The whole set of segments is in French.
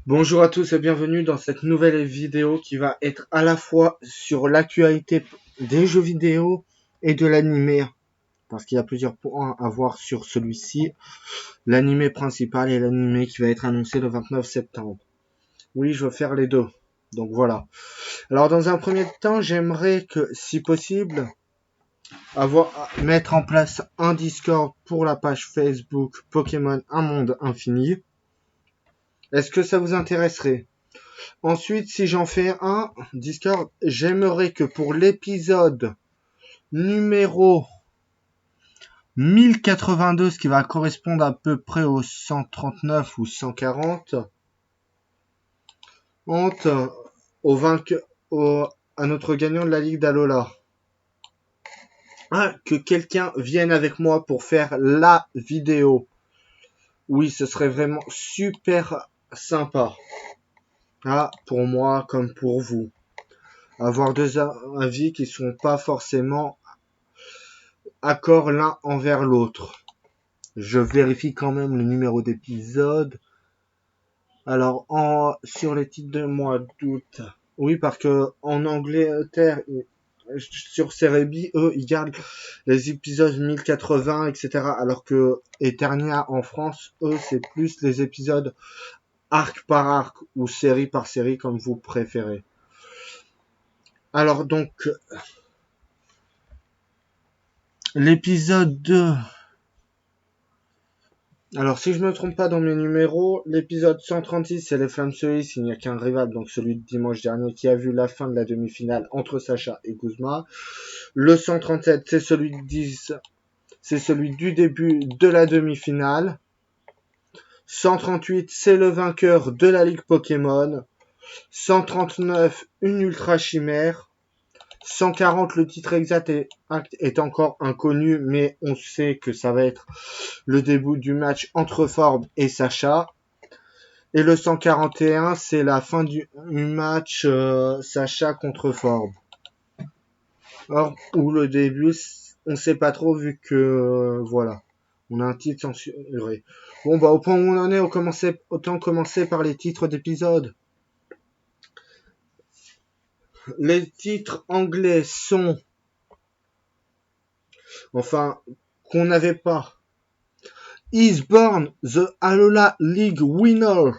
Bonjour à tous et bienvenue dans cette nouvelle vidéo qui va être à la fois sur l'actualité des jeux vidéo et de l'animé. Parce qu'il y a plusieurs points à voir sur celui-ci. L'animé principal et l'animé qui va être annoncé le 29 septembre. Oui, je veux faire les deux. Donc voilà. Alors dans un premier temps, j'aimerais que, si possible, mettre en place un Discord pour la page Facebook Pokémon Un Monde Infini. Est-ce que ça vous intéresserait? Ensuite, si j'en fais un Discord, j'aimerais que pour l'épisode numéro 1082, ce qui va correspondre à peu près au 139 ou 140, au vainqueur, à notre gagnant de la Ligue d'Alola. Que quelqu'un vienne avec moi pour faire la vidéo. Oui, ce serait vraiment super sympa. Pour moi comme pour vous. Avoir deux avis qui sont pas forcément accords l'un envers l'autre. Je vérifie quand même le numéro d'épisode. Alors, sur les titres de mois d'août. Oui, parce que en Angleterre, sur Cerebi, eux, ils gardent les épisodes 1080, etc. Alors que Eternia en France, eux, c'est plus les épisodes arc par arc ou série par série, comme vous préférez. Alors donc, l'épisode 2. Alors, si je me trompe pas dans mes numéros, l'épisode 136, c'est les Flammes Suisses, il n'y a qu'un rival, donc celui de dimanche dernier, qui a vu la fin de la demi-finale entre Sacha et Guzma. Le 137, c'est celui de 10, c'est celui du début de la demi-finale. 138, c'est le vainqueur de la Ligue Pokémon. 139, une Ultra Chimère. 140, le titre exact est encore inconnu, mais on sait que ça va être le début du match entre Forbes et Sacha. Et le 141, c'est la fin du match Sacha contre Forbes. Or, où le début, on sait pas trop vu que, voilà, on a un titre censuré. Bon, au point où on en est, autant commencer par les titres d'épisodes. Les titres anglais sont, qu'on n'avait pas. Is Born the Alola League Winner.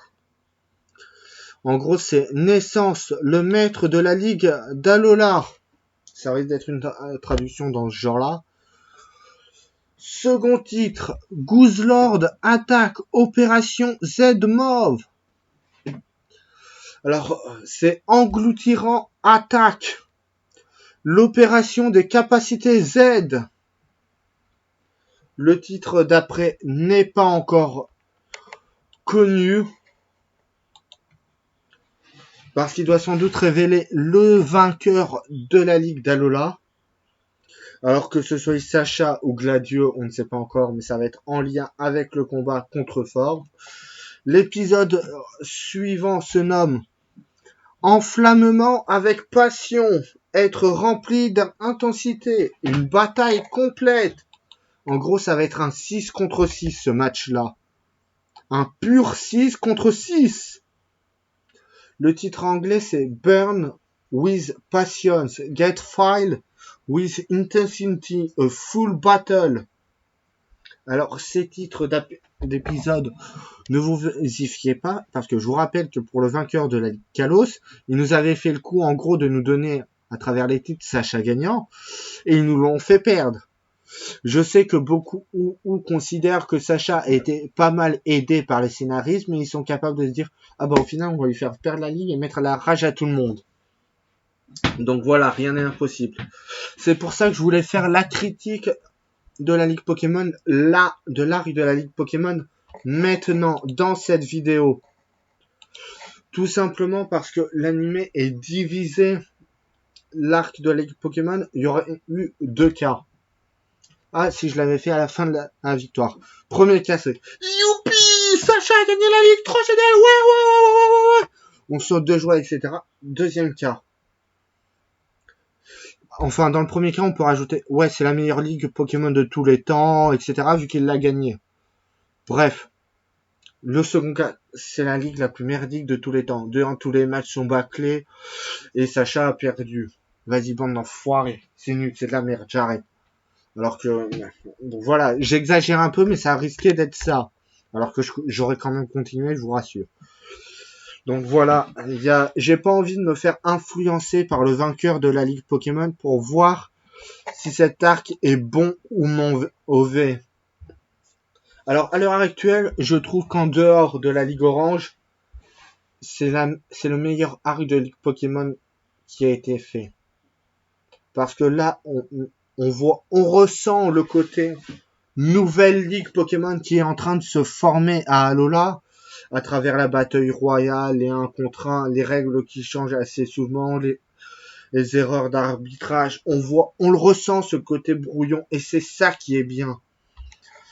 En gros, c'est Naissance, le maître de la Ligue d'Alola. Ça risque d'être une traduction dans ce genre-là. Second titre, Goose-Lord attaque Opération Z-Mauve. Alors, c'est Engloutirant attaque l'opération des capacités Z. Le titre d'après n'est pas encore connu. Parce qu'il doit sans doute révéler le vainqueur de la Ligue d'Alola. Alors que ce soit Sacha ou Gladio, on ne sait pas encore, mais ça va être en lien avec le combat contre Forbes. L'épisode suivant se nomme Enflammement avec passion, être rempli d'intensité, une bataille complète. En gros, ça va être un 6 contre 6 ce match-là. Un pur 6 contre 6. Le titre anglais, c'est Burn with Passion, Get File with Intensity, a Full Battle. Alors, ces titres d'épisodes, ne vous y fiez pas, parce que je vous rappelle que pour le vainqueur de la Ligue Kalos, il nous avait fait le coup, en gros, de nous donner, à travers les titres, Sacha gagnant, et ils nous l'ont fait perdre. Je sais que beaucoup considèrent que Sacha a été pas mal aidé par les scénaristes, mais ils sont capables de se dire « Ah bah au final, on va lui faire perdre la ligue et mettre la rage à tout le monde. » Donc voilà, rien n'est impossible. C'est pour ça que je voulais faire la critique de la Ligue Pokémon, de l'arc de la Ligue Pokémon, maintenant, dans cette vidéo. Tout simplement parce que l'animé est divisé. L'arc de la Ligue Pokémon, il y aurait eu deux cas. Si je l'avais fait à la fin de la victoire. Premier cas, c'est Youpi, Sacha a gagné la Ligue, trop génial, ouais. On saute de joie, etc. Deuxième cas. Enfin, dans le premier cas, on peut rajouter ouais, c'est la meilleure ligue Pokémon de tous les temps, etc. vu qu'il l'a gagné. Bref. Le second cas, c'est la ligue la plus merdique de tous les temps. Tous les matchs sont bâclés et Sacha a perdu. Vas-y, bande d'enfoirés. C'est nul, c'est de la merde, j'arrête. Alors que, bon, voilà, j'exagère un peu, mais ça risquait d'être ça. Alors que j'aurais quand même continué, je vous rassure. Donc voilà, j'ai pas envie de me faire influencer par le vainqueur de la Ligue Pokémon pour voir si cet arc est bon ou mauvais. Alors à l'heure actuelle, je trouve qu'en dehors de la Ligue Orange, c'est le meilleur arc de Ligue Pokémon qui a été fait. Parce que là, on ressent le côté nouvelle Ligue Pokémon qui est en train de se former à Alola à travers la bataille royale, les 1 contre 1, les règles qui changent assez souvent, les erreurs d'arbitrage. On le ressent ce côté brouillon et c'est ça qui est bien.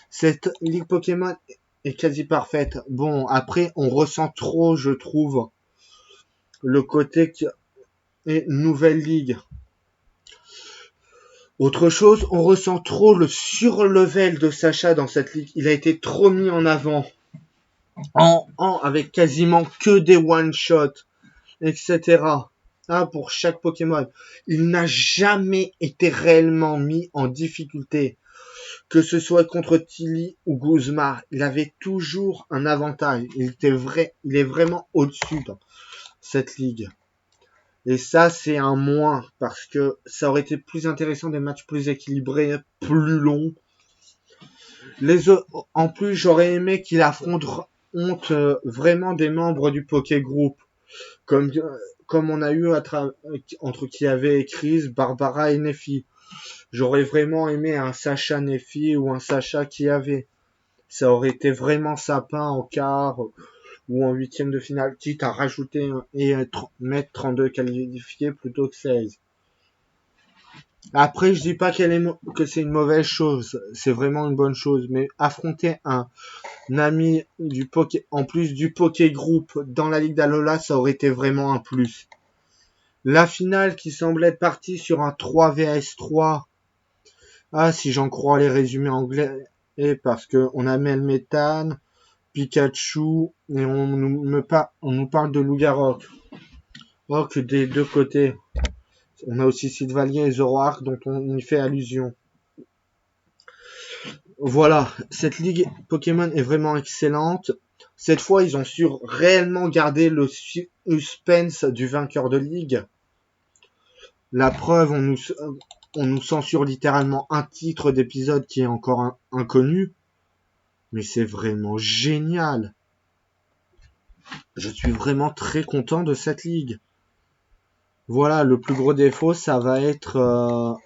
Cette Ligue Pokémon est quasi parfaite. Bon, après, on ressent trop, je trouve, le côté qui est nouvelle ligue. Autre chose, on ressent trop le surlevel de Sacha dans cette ligue. Il a été trop mis en avant. Avec quasiment que des one-shots, etc. Ah, pour chaque Pokémon. Il n'a jamais été réellement mis en difficulté. Que ce soit contre Tilly ou Guzma, il avait toujours un avantage. Il est vraiment au-dessus dans cette ligue. Et ça, c'est un moins, parce que ça aurait été plus intéressant, des matchs plus équilibrés, plus longs. En plus, j'aurais aimé qu'il affronte vraiment des membres du Poké Group, comme on a eu entre qui avait Chris, Barbara et Nefi. J'aurais vraiment aimé un Sacha Nefi ou un Sacha qui avait. Ça aurait été vraiment sapin en quart ou en huitième de finale, quitte à rajouter et mettre 32 qualifiés plutôt que 16. Après, je dis pas que c'est une mauvaise chose, c'est vraiment une bonne chose, mais affronter un ami en plus du Poké Group dans la Ligue d'Alola, ça aurait été vraiment un plus. La finale qui semblait partie sur un 3 vs 3. Ah, si j'en crois les résumés anglais, parce que on a Melmetan, Pikachu, et on nous parle de Lugarok. Oh, que des deux côtés. On a aussi Sylvalier et Zoroark dont on y fait allusion. Voilà, cette ligue Pokémon est vraiment excellente. Cette fois, ils ont su réellement garder le suspense du vainqueur de ligue. La preuve, on nous censure littéralement un titre d'épisode qui est encore inconnu. Mais c'est vraiment génial. Je suis vraiment très content de cette ligue. Voilà, le plus gros défaut, ça va être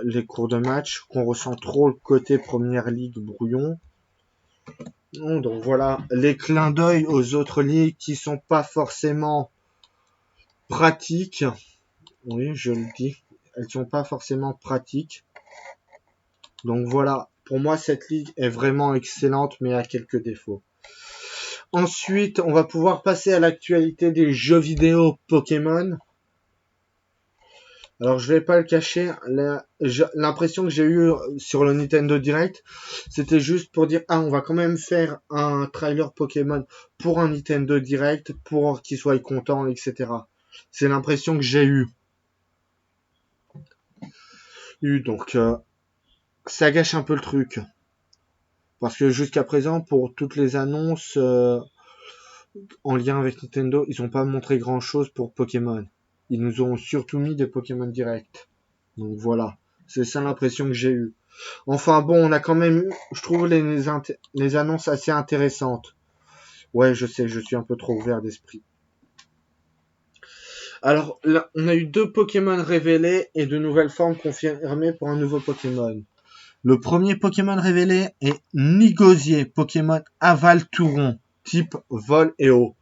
les cours de match, qu'on ressent trop le côté première ligue brouillon. Donc voilà, les clins d'œil aux autres ligues qui sont pas forcément pratiques. Oui, je le dis, elles sont pas forcément pratiques. Donc voilà, pour moi cette ligue est vraiment excellente, mais a quelques défauts. Ensuite, on va pouvoir passer à l'actualité des jeux vidéo Pokémon. Alors je vais pas le cacher, l'impression que j'ai eue sur le Nintendo Direct, c'était juste pour dire on va quand même faire un trailer Pokémon pour un Nintendo Direct pour qu'ils soient contents, etc. C'est l'impression que j'ai eue. Donc ça gâche un peu le truc. Parce que jusqu'à présent, pour toutes les annonces en lien avec Nintendo, ils n'ont pas montré grand chose pour Pokémon. Ils nous ont surtout mis des Pokémon Direct. Donc voilà, c'est ça l'impression que j'ai eue. Enfin bon, on a quand même eu, je trouve, les annonces assez intéressantes. Ouais, je sais, je suis un peu trop ouvert d'esprit. Alors là, on a eu 2 Pokémon révélés et de nouvelles formes confirmées pour un nouveau Pokémon. Le premier Pokémon révélé est Nigosier, Pokémon Aval-Touron, type vol et eau.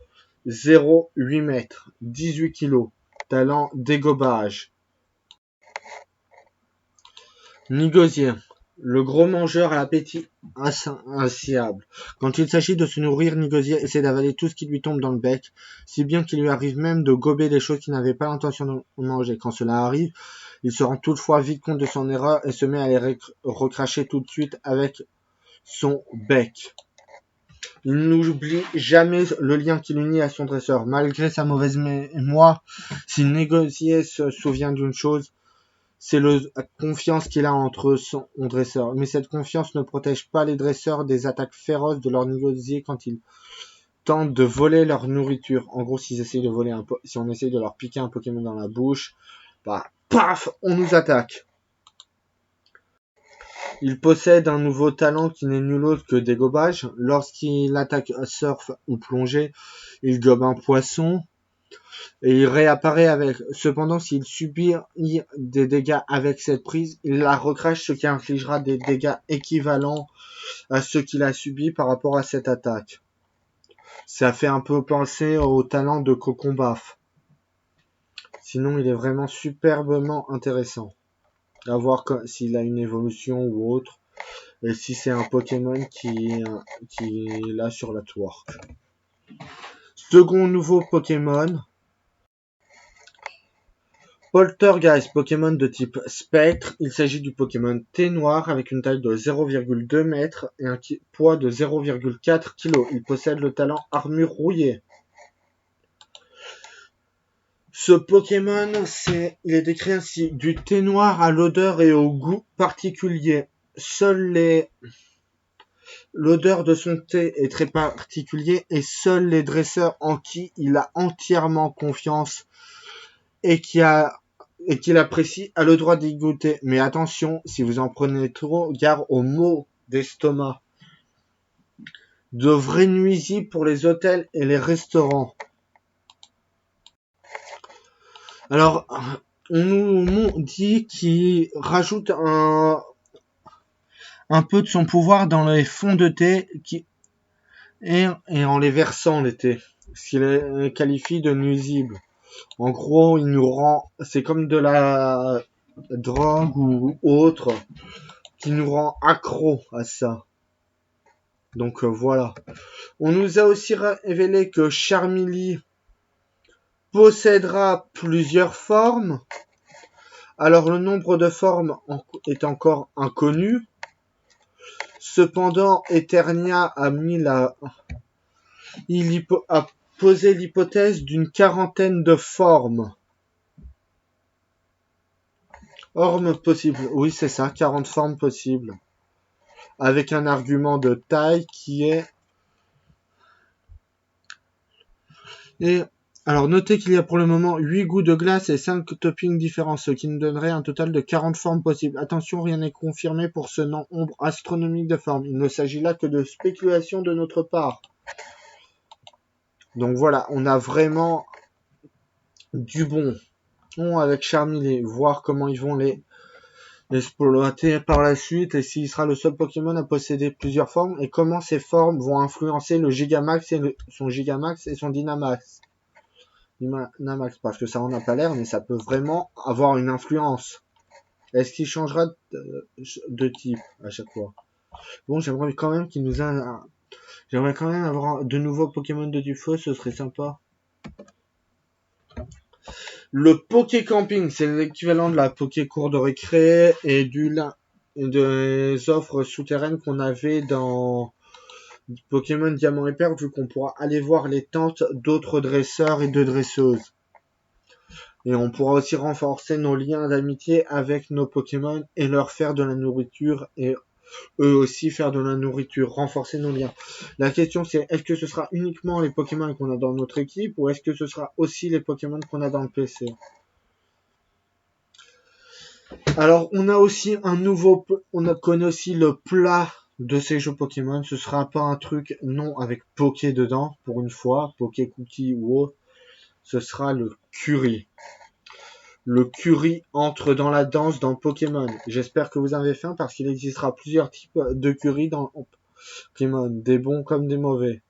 0,8 mètres, 18 kg, talent dégobage. Nigosier, le gros mangeur à l'appétit insatiable. Quand il s'agit de se nourrir, Nigosier essaie d'avaler tout ce qui lui tombe dans le bec, si bien qu'il lui arrive même de gober des choses qu'il n'avait pas l'intention de manger. Quand cela arrive, il se rend toutefois vite compte de son erreur et se met à les recracher tout de suite avec son bec. Il n'oublie jamais le lien qui l'unit à son dresseur. Malgré sa mauvaise mémoire, s'il négociait se souvient d'une chose, c'est la confiance qu'il a entre son dresseur. Mais cette confiance ne protège pas les dresseurs des attaques féroces de leurs négociés quand ils tentent de voler leur nourriture. En gros, s'ils essayent de voler si on essaye de leur piquer un Pokémon dans la bouche, bah, paf, on nous attaque. Il possède un nouveau talent qui n'est nul autre que dégobage. Lorsqu'il attaque surf ou plongée, il gobe un poisson et il réapparaît avec. Cependant, s'il subit des dégâts avec cette prise, il la recrache, ce qui infligera des dégâts équivalents à ceux qu'il a subis par rapport à cette attaque. Ça fait un peu penser au talent de Cocombaf. Sinon, il est vraiment superbement intéressant. À voir s'il a une évolution ou autre. Et si c'est un Pokémon qui est là sur la Twork. Second nouveau Pokémon. Poltergeist, Pokémon de type Spectre. Il s'agit du Pokémon thé noir avec une taille de 0,2 m et un poids de 0,4 kg. Il possède le talent Armure rouillée. Ce Pokémon, il est décrit ainsi. Du thé noir à l'odeur et au goût particulier. L'odeur de son thé est très particulier et seuls les dresseurs en qui il a entièrement confiance et qu'il apprécie a le droit d'y goûter. Mais attention, si vous en prenez trop, gare aux maux d'estomac. De vrais nuisibles pour les hôtels et les restaurants. Alors, on nous dit qu'il rajoute un peu de son pouvoir dans les fonds de thé et en les versant les thés, ce qui les qualifie de nuisibles. En gros, il nous rend, c'est comme de la drogue ou autre qui nous rend accro à ça. Donc voilà. On nous a aussi révélé que Charmeleon possédera plusieurs formes. Alors le nombre de formes est encore inconnu. Cependant, Eternia a posé l'hypothèse d'une quarantaine de formes. Formes possibles. Oui, c'est ça, 40 formes possibles. Avec un argument de taille qui est... Et alors, notez qu'il y a pour le moment 8 goûts de glace et 5 toppings différents, ce qui nous donnerait un total de 40 formes possibles. Attention, rien n'est confirmé pour ce nombre astronomique de formes. Il ne s'agit là que de spéculation de notre part. Donc voilà, on a vraiment du bon avec Charmeleon, voir comment ils vont l'exploiter par la suite et s'il sera le seul Pokémon à posséder plusieurs formes et comment ces formes vont influencer le Gigamax et son Gigamax et son Dynamax. Parce que ça en a pas l'air, mais ça peut vraiment avoir une influence. Est-ce qu'il changera de type à chaque fois? Bon, j'aimerais quand même j'aimerais quand même avoir de nouveaux Pokémon de du feu, ce serait sympa. Le Poké Camping, c'est l'équivalent de la Poké Cour de récré et des offres souterraines qu'on avait dans Pokémon Diamant et Perle, vu qu'on pourra aller voir les tentes d'autres dresseurs et de dresseuses. Et on pourra aussi renforcer nos liens d'amitié avec nos Pokémon et leur faire de la nourriture et eux aussi faire de la nourriture, renforcer nos liens. La question c'est, est-ce que ce sera uniquement les Pokémon qu'on a dans notre équipe ou est-ce que ce sera aussi les Pokémon qu'on a dans le PC? Alors on a aussi on connaît aussi le plat de ces jeux Pokémon. Ce sera pas un truc non avec Poké dedans pour une fois, Poké Cookie ou autre. Ce sera le curry. Le curry entre dans la danse dans Pokémon. J'espère que vous avez faim parce qu'il existera plusieurs types de curry dans Pokémon, des bons comme des mauvais.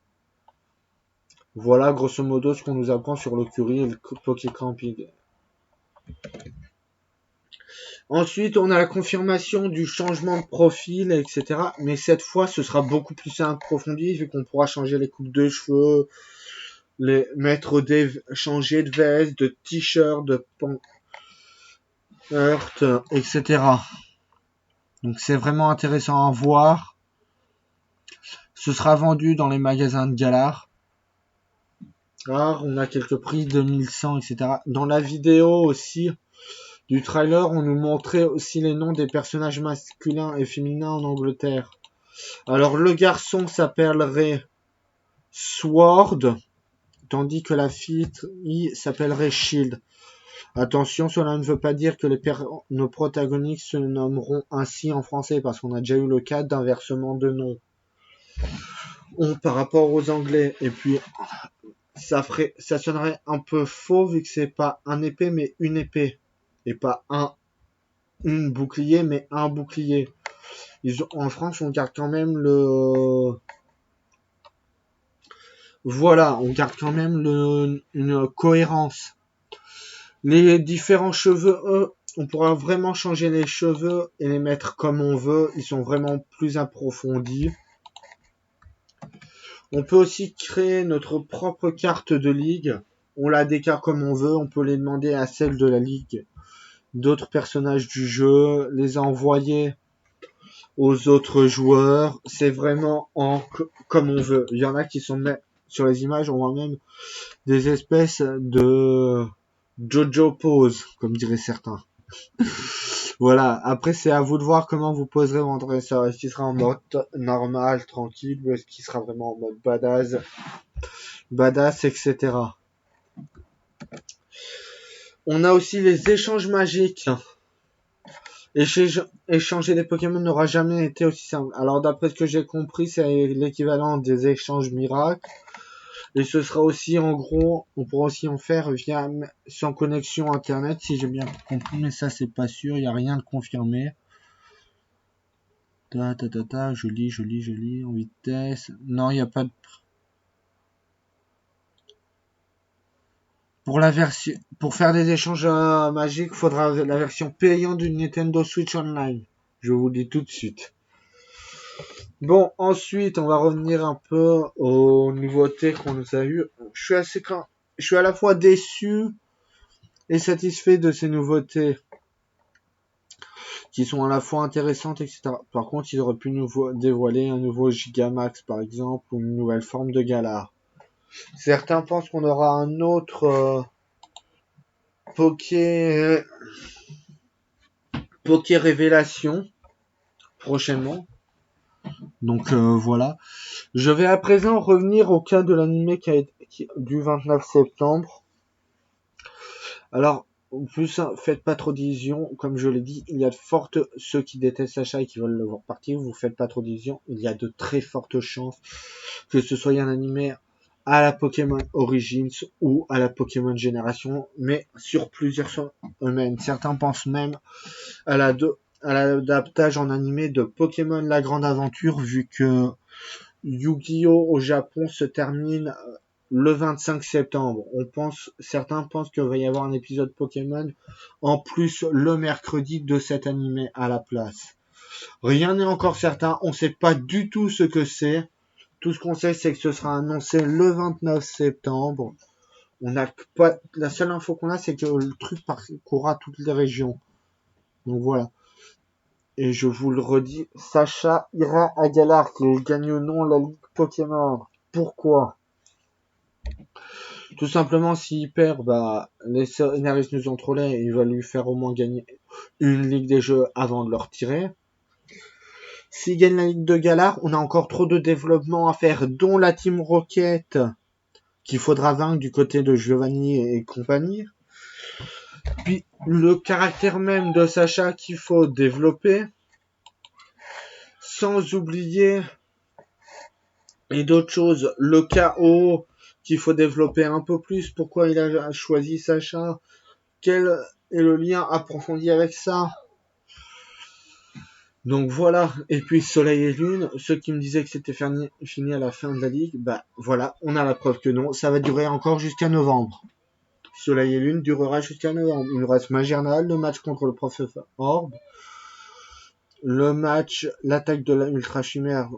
Voilà grosso modo ce qu'on nous apprend sur le curry et le Poké Camping. Ensuite, on a la confirmation du changement de profil, etc. Mais cette fois, ce sera beaucoup plus approfondi vu qu'on pourra changer les coupes de cheveux, changer de veste, de t-shirt, de pantalon, etc. Donc c'est vraiment intéressant à voir. Ce sera vendu dans les magasins de Galar. Alors, on a quelques prix 2100, etc. Dans la vidéo aussi du trailer, on nous montrait aussi les noms des personnages masculins et féminins en Angleterre. Alors, le garçon s'appellerait Sword, tandis que la fille s'appellerait Shield. Attention, cela ne veut pas dire que nos protagonistes se nommeront ainsi en français, parce qu'on a déjà eu le cas d'inversement de nom. Par rapport aux Anglais, et puis ça sonnerait un peu faux vu que c'est pas un épée mais une épée, et pas une bouclier mais un bouclier. En France, on garde quand même on garde quand même une cohérence. Les différents cheveux, on pourra vraiment changer les cheveux et les mettre comme on veut. Ils sont vraiment plus approfondis. On peut aussi créer notre propre carte de ligue. On la décale comme on veut. On peut les demander à celle de la ligue d'autres personnages du jeu, les envoyer aux autres joueurs. C'est vraiment comme on veut. Il y en a qui sont sur les images, on voit même des espèces de Jojo pose, comme diraient certains. Voilà. Après, c'est à vous de voir comment vous poserez votre dresseur. Est-ce qu'il sera en mode normal, tranquille, ou est-ce qu'il sera vraiment en mode badass, etc. On a aussi les échanges magiques. Échanger des Pokémon n'aura jamais été aussi simple. Alors, d'après ce que j'ai compris, c'est l'équivalent des échanges miracles. Et ce sera aussi, en gros, on pourra aussi en faire sans connexion internet, si j'ai bien compris, mais ça, c'est pas sûr, il n'y a rien de confirmé. Je lis, en vitesse. Non, il n'y a pas de... Pour faire des échanges magiques, il faudra la version payante du Nintendo Switch Online. Je vous le dis tout de suite. Bon, ensuite, on va revenir un peu aux nouveautés qu'on nous a eues. Je suis à la fois déçu et satisfait de ces nouveautés qui sont à la fois intéressantes, etc. Par contre, ils auraient pu nous dévoiler un nouveau Gigamax, par exemple, ou une nouvelle forme de Galar. Certains pensent qu'on aura un autre Poké Révélation prochainement. Donc voilà. Je vais à présent revenir au cas de l'animé du 29 septembre. Alors, en plus, faites pas trop d'illusions. Comme je l'ai dit, il y a de fortes... Ceux qui détestent Sacha et qui veulent le voir partir, vous faites pas trop d'illusions. Il y a de très fortes chances que ce soit un animé à la Pokémon Origins ou à la Pokémon Génération, mais sur plusieurs semaines. Certains pensent même à l'adaptage en animé de Pokémon La Grande Aventure, vu que Yu-Gi-Oh! Au Japon se termine le 25 septembre. Certains pensent qu'il va y avoir un épisode Pokémon en plus le mercredi de cet animé à la place. Rien n'est encore certain, on sait pas du tout ce que c'est. Tout ce qu'on sait, c'est que ce sera annoncé le 29 septembre. La seule info qu'on a, c'est que le truc parcourra toutes les régions. Donc voilà. Et je vous le redis, Sacha ira à Galar, qu'il gagne ou non la Ligue Pokémon. Pourquoi? Tout simplement, s'il perd, les scénaristes nous ont trollé et il va lui faire au moins gagner une Ligue des Jeux avant de le retirer. S'il gagne la Ligue de Galar, on a encore trop de développement à faire, dont la Team Rocket, qu'il faudra vaincre du côté de Giovanni et compagnie. Puis, le caractère même de Sacha qu'il faut développer. Sans oublier, et d'autres choses, le KO qu'il faut développer un peu plus. Pourquoi il a choisi Sacha? Quel est le lien approfondi avec ça? Donc voilà. Et puis Soleil et Lune, ceux qui me disaient que c'était fini à la fin de la ligue, voilà, on a la preuve que non. Ça va durer encore jusqu'à novembre. Soleil et Lune durera jusqu'à novembre. Il nous reste Magernal, le match contre le Professeur Orb, le match, l'attaque de la Ultra Chimère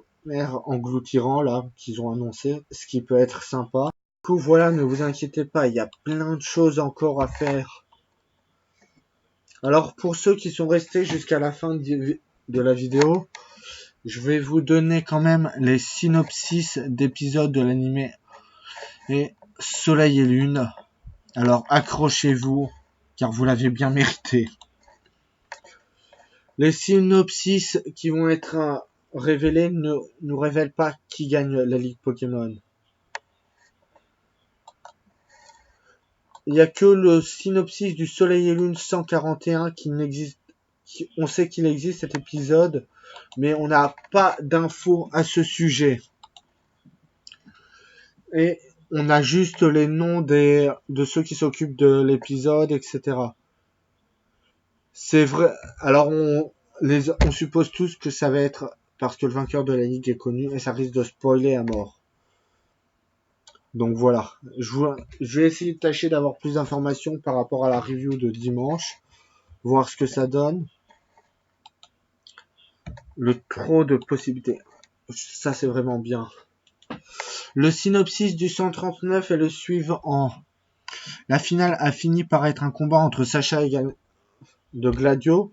engloutirant là qu'ils ont annoncé, ce qui peut être sympa. Du coup voilà, ne vous inquiétez pas, il y a plein de choses encore à faire. Alors pour ceux qui sont restés jusqu'à la fin de la vidéo, je vais vous donner quand même les synopsis d'épisodes de l'anime et Soleil et Lune. Alors accrochez-vous, car vous l'avez bien mérité. Les synopsis qui vont être révélés ne nous révèlent pas qui gagne la Ligue Pokémon. Il n'y a que le synopsis du Soleil et Lune 141 qui n'existe. On sait qu'il existe cet épisode, mais on n'a pas d'infos à ce sujet. Et on a juste les noms de ceux qui s'occupent de l'épisode, etc. C'est vrai. Alors on suppose tous que ça va être parce que le vainqueur de la ligue est connu et ça risque de spoiler à mort. Donc voilà. Je vais essayer de tâcher d'avoir plus d'informations par rapport à la review de dimanche, voir ce que ça donne. Le trop de possibilités. Ça c'est vraiment bien. Le synopsis du 139 est le suivant. La finale a fini par être un combat entre Sacha et de Gladio.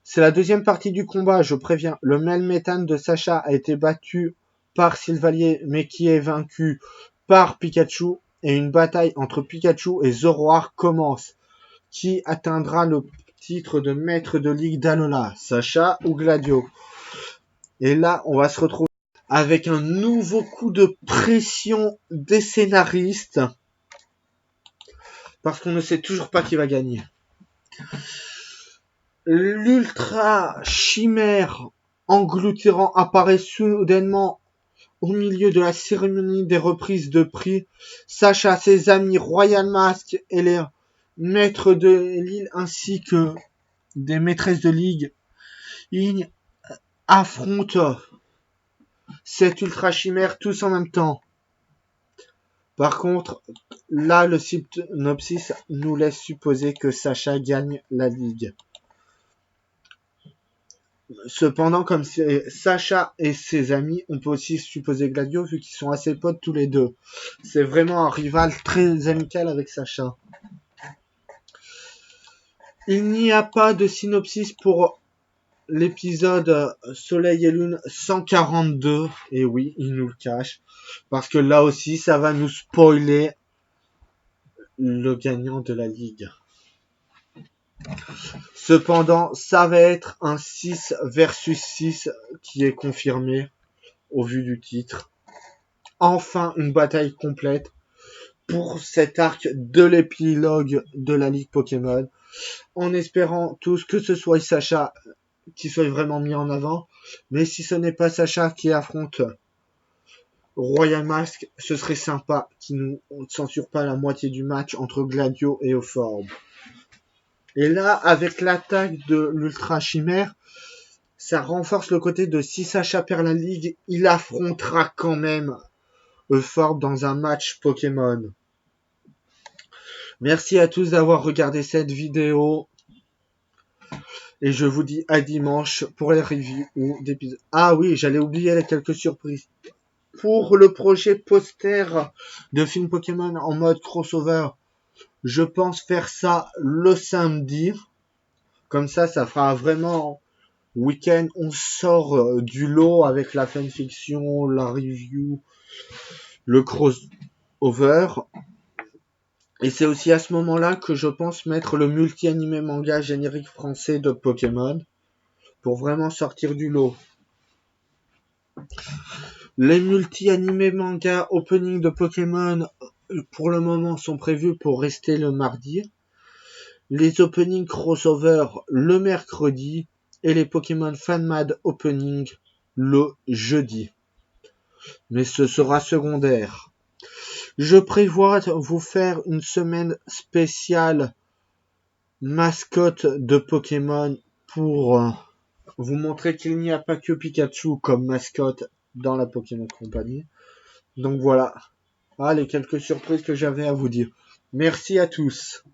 C'est la deuxième partie du combat, je préviens. Le Melmetal de Sacha a été battu par Sylvalier, mais qui est vaincu par Pikachu. Et une bataille entre Pikachu et Zoroark commence. Qui atteindra le titre de maître de ligue d'Alola, Sacha ou Gladio? Et là, on va se retrouver avec un nouveau coup de pression des scénaristes. Parce qu'on ne sait toujours pas qui va gagner. L'ultra chimère engloutirant apparaît soudainement au milieu de la cérémonie des reprises de prix. Sacha, ses amis Royal Mask et les maîtres de l'île ainsi que des maîtresses de ligue affrontent cette ultra chimère tous en même temps. Par contre, là, le synopsis nous laisse supposer que Sacha gagne la ligue. Cependant, comme c'est Sacha et ses amis, on peut aussi supposer Gladio vu qu'ils sont assez potes tous les deux. C'est vraiment un rival très amical avec Sacha. Il n'y a pas de synopsis pour l'épisode Soleil et Lune 142. Et oui, il nous le cache. Parce que là aussi, ça va nous spoiler le gagnant de la ligue. Cependant, ça va être un 6 versus 6 qui est confirmé au vu du titre. Enfin, une bataille complète pour cet arc de l'épilogue de la Ligue Pokémon. En espérant tous que ce soit Sacha qui soit vraiment mis en avant. Mais si ce n'est pas Sacha qui affronte Royal Mask, ce serait sympa qu'il ne censure pas la moitié du match entre Gladio et Euphorbe. Et là, avec l'attaque de l'Ultra Chimère, ça renforce le côté de si Sacha perd la ligue, il affrontera quand même Euphorbe dans un match Pokémon. Merci à tous d'avoir regardé cette vidéo. Et je vous dis à dimanche pour les reviews d'épisodes. Ah oui, j'allais oublier les quelques surprises. Pour le projet poster de film Pokémon en mode crossover, je pense faire ça le samedi. Comme ça fera vraiment week-end. On sort du lot avec la fanfiction, la review, le crossover. Et c'est aussi à ce moment-là que je pense mettre le multi-animé manga générique français de Pokémon pour vraiment sortir du lot. Les multi-animés manga opening de Pokémon pour le moment sont prévus pour rester le mardi. Les openings crossover le mercredi et les Pokémon FanMad opening le jeudi. Mais ce sera secondaire. Je prévois vous faire une semaine spéciale mascotte de Pokémon pour vous montrer qu'il n'y a pas que Pikachu comme mascotte dans la Pokémon Company. Donc voilà. Les quelques surprises que j'avais à vous dire. Merci à tous.